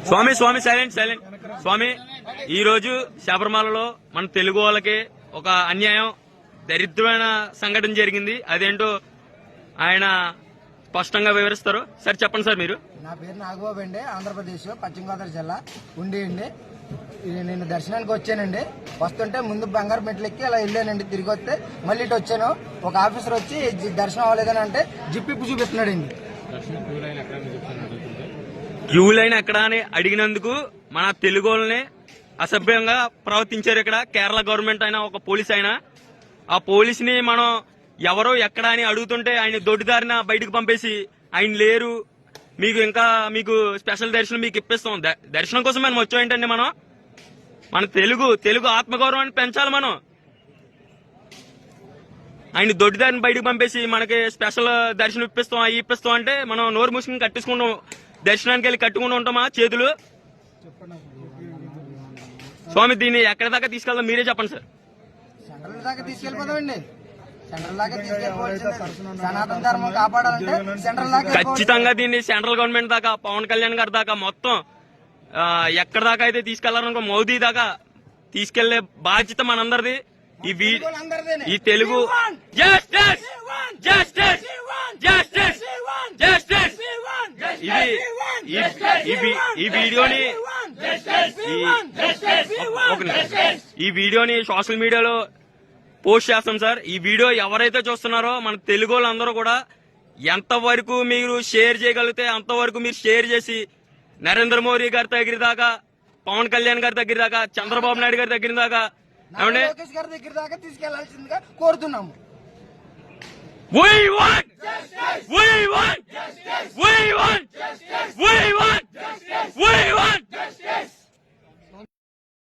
స్వామి స్వామి silent silent స్వామి, ఈ రోజు శబరిమలలో మన తెలుగు వాళ్ళకి ఒక అన్యాయం, దరిద్రమైన సంఘటన జరిగింది. అదేంటో ఆయన స్పష్టంగా వివరిస్తారు. సార్ చెప్పండి సార్. మీరు? నా పేరు నాగబాబు అండి, ఆంధ్రప్రదేశ్ పశ్చిమ గోదావరి జిల్లా ఉండి అండి. నేను దర్శనానికి వచ్చానండి. వస్తుంటే ముందు బంగారు మెట్లు ఎక్కి అలా వెళ్ళానండి. తిరిగి వస్తే మళ్ళీ ఇటు వచ్చాను. ఒక ఆఫీసర్ వచ్చి దర్శనం అవ్వలేదని అంటే జిప్పిప్పు చూపిస్తున్నాడండి. క్యూ లైన్ ఎక్కడ అని అడిగినందుకు మన తెలుగు వాళ్ళని అసభ్యంగా ప్రవర్తించారు. ఇక్కడ కేరళ గవర్నమెంట్ అయినా ఒక పోలీస్ అయినా, ఆ పోలీస్ ని మనం ఎవరో ఎక్కడ అని అడుగుతుంటే ఆయన దొడ్డిదారిన బయటకు పంపేసి ఆయన లేరు, మీకు స్పెషల్ దర్శనం మీకు ఇప్పిస్తాం. దర్శనం కోసం మనం వచ్చామేంటండి? మన తెలుగు ఆత్మగౌరవాన్ని పెంచాలి. మనం ఆయన దొడ్డిదారిని బయటకు పంపేసి మనకి స్పెషల్ దర్శనం ఇప్పిస్తాం, అవి ఇప్పిస్తాం అంటే మనం నోరు మూసుకుని కట్టేసుకుంటాం. దర్శనానికి వెళ్ళి కట్టుకుంటూ ఉంటామా చేతులు? స్వామి, దీన్ని ఎక్కడి దాకా తీసుకెళ్దాం మీరే చెప్పండి సార్. సెంట్రల్ దాకా తీసుకెళ్ళిపోదామండి. సెంట్రల్ దాకా తీసుకెళ్ళిపోవాల్సిందే. సనాతన ధర్మం కాపాడాలంటే సెంట్రల్ దాకా ఖచ్చితంగా దీన్ని సెంట్రల్ గవర్నమెంట్ దాకా, పవన్ కళ్యాణ్ గారి దాకా, మొత్తం ఎక్కడి దాకా అయితే తీసుకెళ్లారనుకో మోదీ దాకా తీసుకెళ్లే బాధ్యత మనందరిది. ఈ Telugu justice justice justice justice ఈ వీడియోని సోషల్ మీడియాలో పోస్ట్ చేస్తాం సార్. ఈ వీడియో ఎవరైతే చూస్తున్నారో మన తెలుగు వాళ్ళందరూ కూడా ఎంతవరకు మీరు షేర్ చేయగలిగితే అంతవరకు మీరు షేర్ చేసి నరేంద్ర మోదీ గారి దగ్గర దాకా, పవన్ కళ్యాణ్ గారి దగ్గర దాకా, చంద్రబాబు నాయుడు గారి దగ్గర దాకా, ఏమంటే లోకేష్ గారి దగ్గర దాకా తీసుకెళ్లాల్సిందిగా కోరుతున్నాము. We want justice! We want justice! We want justice! We want justice!